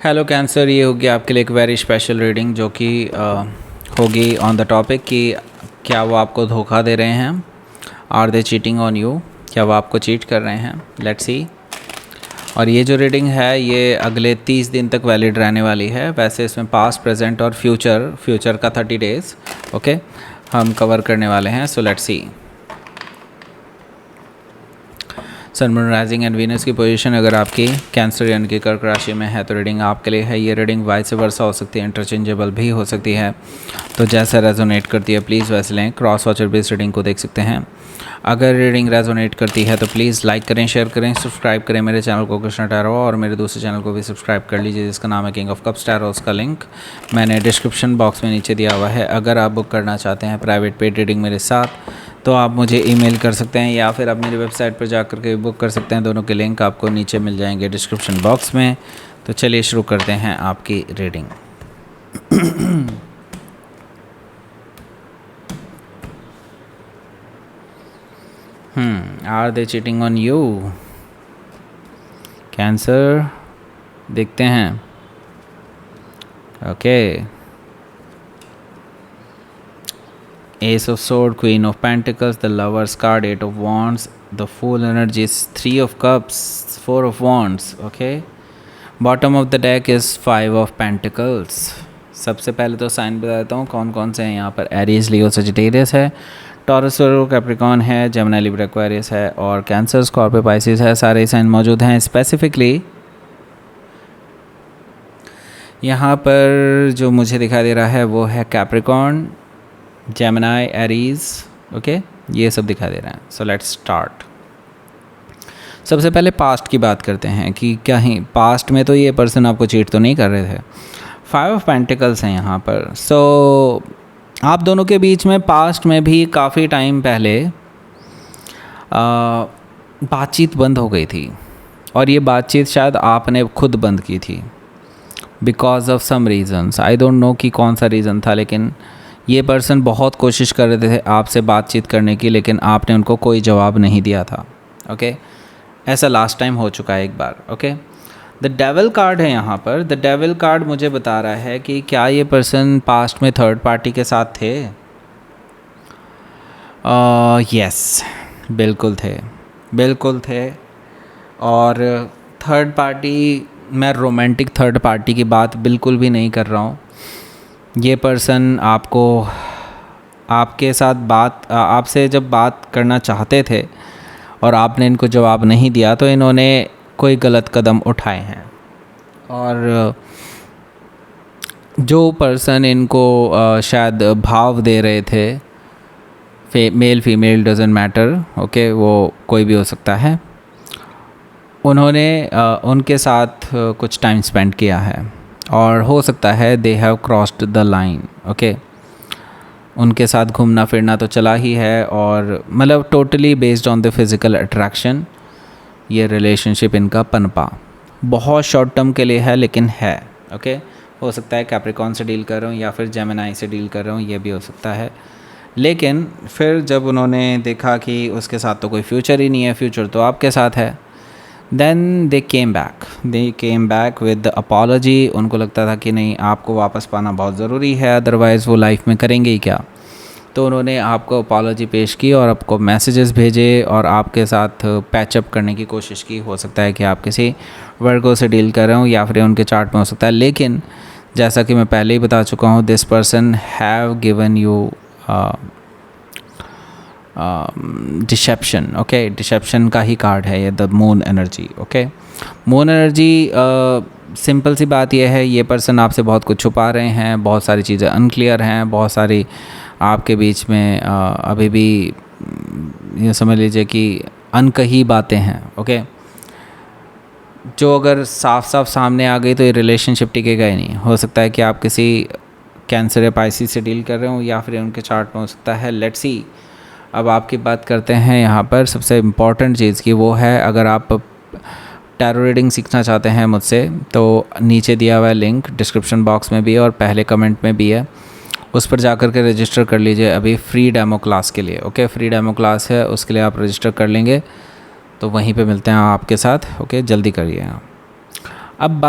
Hello cancer, ये होगी आपके लिए एक वेरी स्पेशल रीडिंग जो कि होगी ऑन द टॉपिक कि क्या वो आपको धोखा दे रहे हैं। Are they cheating on you, क्या वो आपको चीट कर रहे हैं। Let's see. और ये जो रीडिंग है ये अगले 30 दिन तक वैलिड रहने वाली है। वैसे इसमें पास्ट, प्रेजेंट और फ्यूचर का 30 डेज़ ओके हम कवर करने वाले हैं। So let's see. Sun, moon, rising and Venus की पोजीशन अगर आपकी कैंसर यानी कि कर्क राशि में है तो रीडिंग आपके लिए है। ये रीडिंग वाइस वर्सा हो सकती है, इंटरचेंजेबल भी हो सकती है, तो जैसा रेजोनेट करती है प्लीज़ वैसे लें। क्रॉस वॉचर बेस्ड रीडिंग को देख सकते हैं। अगर रीडिंग रेजोनेट करती है तो प्लीज़ लाइक करें, शेयर करें, सब्सक्राइब करें मेरे चैनल को कृष्णा टैरो, और मेरे दूसरे चैनल को भी सब्सक्राइब कर लीजिए जिसका नाम है किंग ऑफ कप्स टैरो। उसका लिंक मैंने डिस्क्रिप्शन बॉक्स में नीचे दिया हुआ है। अगर आप बुक करना चाहते हैं प्राइवेट पेड रीडिंग मेरे साथ तो आप मुझे ईमेल कर सकते हैं या फिर आप मेरी वेबसाइट पर जाकर के बुक कर सकते हैं। दोनों के लिंक आपको नीचे मिल जाएंगे डिस्क्रिप्शन बॉक्स में। तो चलिए शुरू करते हैं आपकी reading. Are they cheating on you? Cancer देखते हैं। Okay, Ace of Swords, Queen of Pentacles, the Lover's card, 8 of Wands, the Fool energy is 3 of Cups, 4 of Wands. Okay, bottom of the deck is 5 of Pentacles. सबसे पहले तो sign बता देता हूँ कौन कौन से हैं यहाँ पर। एरीज, लियो, सजिटेरियस है, टॉरस, कैप्रिकॉर्न है, जेमिनी, लिब्रा, एक्वेरियस है और कैंसर, स्कॉर्पियो, पाइसिस है। सारे साइन मौजूद हैं। स्पेसिफिकली यहाँ पर जो मुझे दिखाई दे रहा है वो है कैप्रिकॉर्न, जेमिनी, एरीज। ओके, ये सब दिखा दे रहे हैं। So let's start. सबसे पहले पास्ट की बात करते हैं कि क्या ही पास्ट में तो ये पर्सन आपको चीट तो नहीं कर रहे थे। 5 ऑफ पेंटिकल्स हैं यहाँ पर। सो आप दोनों के बीच में पास्ट में भी काफ़ी टाइम पहले बातचीत बंद हो गई थी और ये बातचीत शायद आपने खुद बंद की थी because of some reasons. I don't know कि कौन सा रीज़न था, लेकिन ये पर्सन बहुत कोशिश कर रहे थे आपसे बातचीत करने की, लेकिन आपने उनको कोई जवाब नहीं दिया था। ओके, ऐसा लास्ट टाइम हो चुका है एक बार। ओके, द डेविल कार्ड है यहाँ पर। द डेविल कार्ड मुझे बता रहा है कि क्या ये पर्सन पास्ट में थर्ड पार्टी के साथ थे। यस, बिल्कुल थे। और थर्ड पार्टी, मैं रोमांटिक थर्ड पार्टी की बात बिल्कुल भी नहीं कर रहा हूँ। ये पर्सन आपके साथ आपसे जब बात करना चाहते थे और आपने इनको जवाब नहीं दिया तो इन्होंने कोई गलत कदम उठाए हैं। और जो पर्सन इनको शायद भाव दे रहे थे, male female doesn't matter, okay, वो कोई भी हो सकता है, उन्होंने उनके साथ कुछ टाइम स्पेंड किया है और हो सकता है they have crossed the line. Okay, उनके साथ घूमना फिरना तो चला ही है और मतलब totally based on the physical attraction ये रिलेशनशिप इनका पनपा। बहुत शॉर्ट टर्म के लिए है लेकिन है। ओके, हो सकता है कैप्रिकॉर्न से डील कर रहा हूँ या फिर जेमिनी से डील कर रहा हूँ, ये भी हो सकता है। लेकिन फिर जब उन्होंने देखा कि उसके साथ तो कोई फ्यूचर ही नहीं है, फ्यूचर तो आपके साथ है, then they came back with apology. उनको लगता था कि नहीं, आपको वापस पाना बहुत ज़रूरी है, अदरवाइज़ वो लाइफ में करेंगे ही क्या। तो उन्होंने आपको अपॉलॉजी पेश की और आपको मैसेजेस भेजे और आपके साथ पैचअप करने की कोशिश की। हो सकता है कि आप किसी वर्गो से डील कर रहे हो या फिर उनके चार्ट में हो सकता है। लेकिन जैसा कि मैं पहले ही बता चुका हूँ, this person have given you deception. Okay, deception का ही कार्ड है ये, the moon energy. Okay, moon energy, simple सी बात यह है, ये पर्सन आपसे बहुत कुछ छुपा रहे हैं, बहुत सारी चीज़ें अनक्लियर हैं, बहुत सारी आपके बीच में अभी भी ये समझ लीजिए कि अनकही बातें हैं। ओके, जो अगर साफ सामने आ गई तो ये रिलेशनशिप टिकेगा ही नहीं। हो सकता है कि आप किसी कैंसर या पाइसिस से डील कर रहे हो या फिर उनके चार्ट में हो सकता है। Let's see. अब आपकी बात करते हैं यहाँ पर सबसे इम्पॉर्टेंट चीज़ की, वो है अगर आप टैरो रीडिंग सीखना चाहते हैं मुझसे तो नीचे दिया हुआ है लिंक, डिस्क्रिप्शन बॉक्स में भी है और पहले कमेंट में भी है, उस पर जाकर के रजिस्टर कर लीजिए अभी फ्री डेमो क्लास के लिए। ओके, फ्री डेमो क्लास है, उसके लिए आप रजिस्टर कर लेंगे तो वहीं पे मिलते हैं आपके साथ। ओके, जल्दी करिए। अब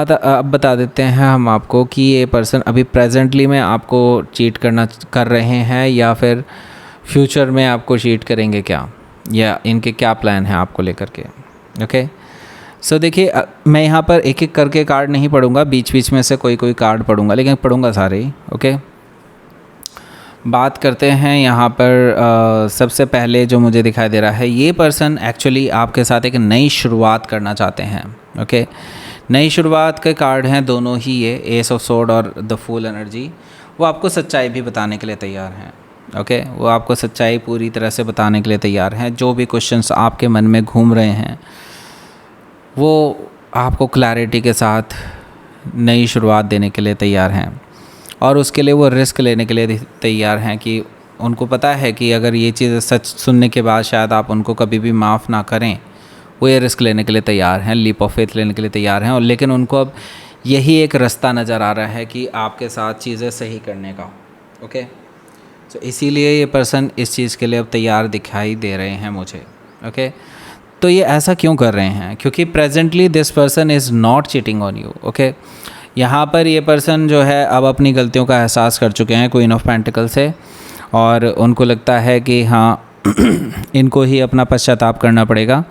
बता देते हैं हम आपको कि ये पर्सन अभी प्रेजेंटली में आपको चीट कर रहे हैं या फिर फ्यूचर में आपको चीट करेंगे क्या, या इनके क्या प्लान हैं आपको लेकर के। ओके, सो देखिए मैं यहाँ पर एक एक करके कार्ड नहीं पढ़ूंगा, बीच बीच में से कोई कोई कार्ड पढ़ूंगा, लेकिन पढ़ूंगा सारे ही। ओके, बात करते हैं यहाँ पर सबसे पहले जो मुझे दिखाई दे रहा है, ये पर्सन एक्चुअली आपके साथ एक नई शुरुआत करना चाहते हैं। ओके, नई शुरुआत के कार्ड हैं दोनों ही, ये एस ऑफ सोर्ड और द फूल एनर्जी। वो आपको सच्चाई भी बताने के लिए तैयार हैं। ओके, वो आपको सच्चाई पूरी तरह से बताने के लिए तैयार हैं। जो भी क्वेश्चंस आपके मन में घूम रहे हैं वो आपको क्लैरिटी के साथ नई शुरुआत देने के लिए तैयार हैं, और उसके लिए वो रिस्क लेने के लिए तैयार हैं कि उनको पता है कि अगर ये चीज़ सच सुनने के बाद शायद आप उनको कभी भी माफ़ ना करें, वो ये रिस्क लेने के लिए तैयार हैं, लीप ऑफ फेथ लेने के लिए तैयार हैं। और लेकिन उनको अब यही एक रास्ता नज़र आ रहा है कि आपके साथ चीज़ें सही करने का। ओके, तो इसीलिए ये पर्सन इस चीज़ के लिए अब तैयार दिखाई दे रहे हैं मुझे। ओके, तो ये ऐसा क्यों कर रहे हैं? क्योंकि presently this person is not cheating on you. Okay, यहाँ पर ये पर्सन जो है अब अपनी गलतियों का एहसास कर चुके हैं क्वीन ऑफ पेंटिकल से, और उनको लगता है कि हाँ इनको ही अपना पश्चाताप करना पड़ेगा,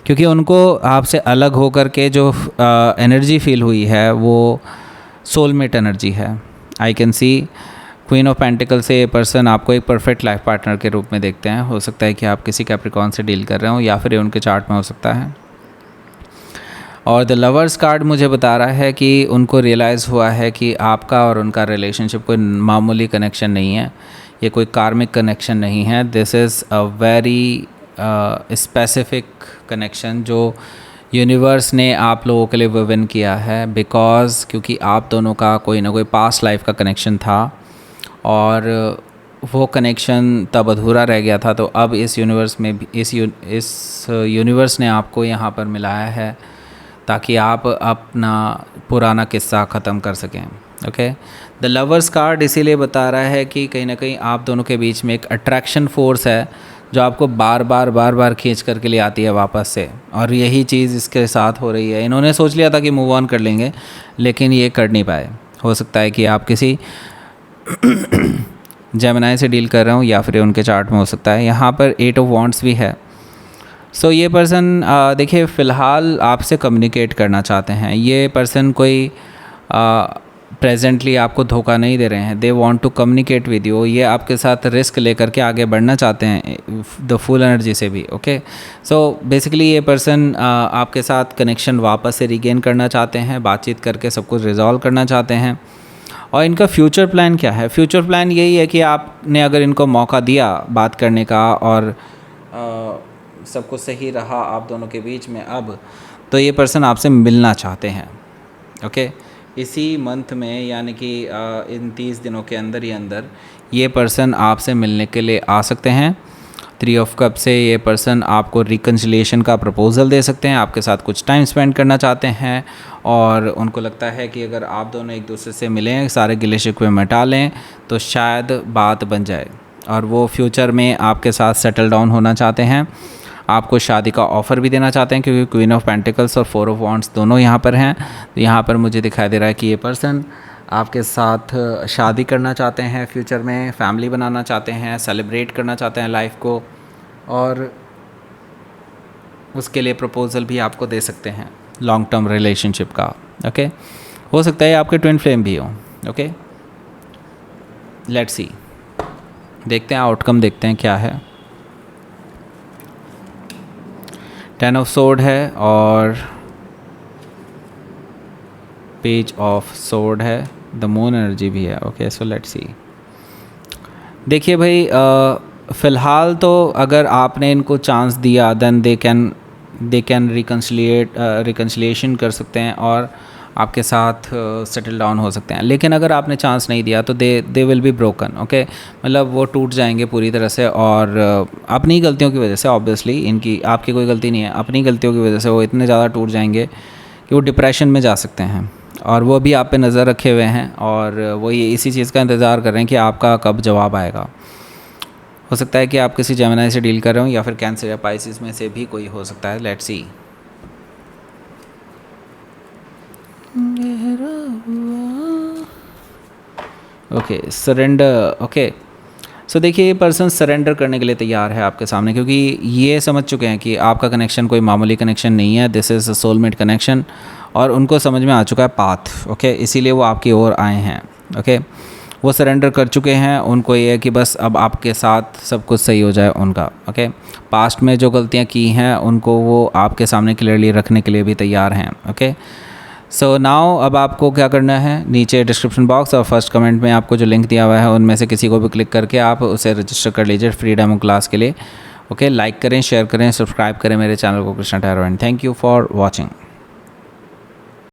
क्योंकि उनको आपसे अलग होकर के जो एनर्जी फील हुई है वो सोलमेट एनर्जी है। I can see queen of pentacle से ये पर्सन आपको एक परफेक्ट लाइफ पार्टनर के रूप में देखते हैं। हो सकता है कि आप किसी कैप्रिकॉर्न से डील कर रहे हो, या फिर ये उनके चार्ट में हो सकता है। और द लवर्स कार्ड मुझे बता रहा है कि उनको रियलाइज़ हुआ है कि आपका और उनका रिलेशनशिप कोई मामूली कनेक्शन नहीं है, ये कोई कार्मिक कनेक्शन नहीं है। This is a very specific connection जो यूनिवर्स ने आप लोगों के लिए विवन किया है, बिकॉज़ क्योंकि आप दोनों का कोई ना कोई पास्ट लाइफ का कनेक्शन था, और वो कनेक्शन तब अधूरा रह गया था। तो अब इस यूनिवर्स में भी इस यूनिवर्स ने आपको यहाँ पर मिलाया है ताकि आप अपना पुराना किस्सा ख़त्म कर सकें। ओके, द लवर्स कार्ड इसीलिए बता रहा है कि कहीं ना कहीं आप दोनों के बीच में एक अट्रैक्शन फोर्स है जो आपको बार बार खींच करके ले आती है वापस से, और यही चीज़ इसके साथ हो रही है। इन्होंने सोच लिया था कि मूव ऑन कर लेंगे, लेकिन ये कर नहीं पाए। हो सकता है कि आप किसी जेमिनी से डील कर रहे हो, या फिर उनके चार्ट में हो सकता है। यहाँ पर 8 ऑफ वॉन्ड्स भी है। सो ये पर्सन देखिए फ़िलहाल आपसे कम्युनिकेट करना चाहते हैं। ये पर्सन कोई प्रेजेंटली आपको धोखा नहीं दे रहे हैं। They want to communicate with you. ये आपके साथ रिस्क लेकर के आगे बढ़ना चाहते हैं द फुल एनर्जी से भी। ओके, सो बेसिकली ये पर्सन आपके साथ कनेक्शन वापस से रिगेन करना चाहते हैं, बातचीत करके सब कुछ रिजॉल्व करना चाहते हैं। और इनका फ्यूचर प्लान क्या है? फ्यूचर प्लान यही है कि आपने अगर इनको मौका दिया बात करने का, और सब कुछ सही रहा आप दोनों के बीच में अब, तो ये पर्सन आपसे मिलना चाहते हैं। ओके, इसी मंथ में, यानी कि इन 30 दिनों के अंदर ही अंदर ये पर्सन आपसे मिलने के लिए आ सकते हैं। 3 ऑफ कप से ये पर्सन आपको रिकन्सिलिएशन का प्रपोज़ल दे सकते हैं, आपके साथ कुछ टाइम स्पेंड करना चाहते हैं, और उनको लगता है कि अगर आप दोनों एक दूसरे से मिलें, सारे गिले शिकवे मिटा लें, तो शायद बात बन जाए, और वो फ्यूचर में आपके साथ सेटल डाउन होना चाहते हैं। आपको शादी का ऑफ़र भी देना चाहते हैं, क्योंकि क्वीन ऑफ पेंटिकल्स और 4 ऑफ वॉन्ड्स दोनों यहाँ पर हैं। तो यहाँ पर मुझे दिखाई दे रहा है कि ये पर्सन आपके साथ शादी करना चाहते हैं, फ्यूचर में फैमिली बनाना चाहते हैं, सेलिब्रेट करना चाहते हैं लाइफ को, और उसके लिए प्रपोज़ल भी आपको दे सकते हैं लॉन्ग टर्म रिलेशनशिप का। ओके, हो सकता है आपके ट्विन फ्लेम भी हो। ओके, लेट्स सी, देखते हैं आउटकम, देखते हैं क्या है। 10 ऑफ सोर्ड है और पेज ऑफ सोर्ड है, द मून एनर्जी भी है। ओके, सो लेट्स सी। देखिए भाई, फ़िलहाल तो अगर आपने इनको चांस दिया, देन दे कैन रिकन्सिलिएशन कर सकते हैं और आपके साथ सेटल डाउन हो सकते हैं। लेकिन अगर आपने चांस नहीं दिया तो they will be broken. Okay, मतलब वो टूट जाएंगे पूरी तरह से, और अपनी गलतियों की वजह से, ऑब्वियसली इनकी आपकी कोई गलती नहीं है, अपनी गलतियों की वजह से वो इतने ज़्यादा टूट जाएंगे कि वो डिप्रेशन में जा सकते हैं, और वो भी आप पे नज़र रखे हुए हैं, और वो ये इसी चीज़ का इंतज़ार कर रहे हैं कि आपका कब जवाब आएगा। हो सकता है कि आप किसी जेमिनी से डील कर रहे हो, या फिर कैंसर या पाइसिस में से भी कोई हो सकता है। Let's see. गहरा हुआ। Okay, surrender. ओके, सो देखिए ये पर्सन सरेंडर करने के लिए तैयार है आपके सामने, क्योंकि ये समझ चुके हैं कि आपका कनेक्शन कोई मामूली कनेक्शन नहीं है, this is a soulmate connection, और उनको समझ में आ चुका है पाथ। ओके, इसीलिए वो आपकी ओर आए हैं। ओके, वो सरेंडर कर चुके हैं, उनको ये है कि बस अब आपके साथ सब कुछ सही हो जाए उनका। ओके, पास्ट में जो गलतियाँ की हैं उनको वो आपके सामने क्लियरली रखने के लिए भी तैयार हैं। ओके, सो नाउ अब आपको क्या करना है, नीचे डिस्क्रिप्शन बॉक्स और फर्स्ट कमेंट में आपको जो लिंक दिया हुआ है उनमें से किसी को भी क्लिक करके आप उसे रजिस्टर कर लीजिए फ्री डेमो क्लास के लिए। ओके, लाइक करें, शेयर करें, सब्सक्राइब करें मेरे चैनल को Krishna tarot, and thank you for watching.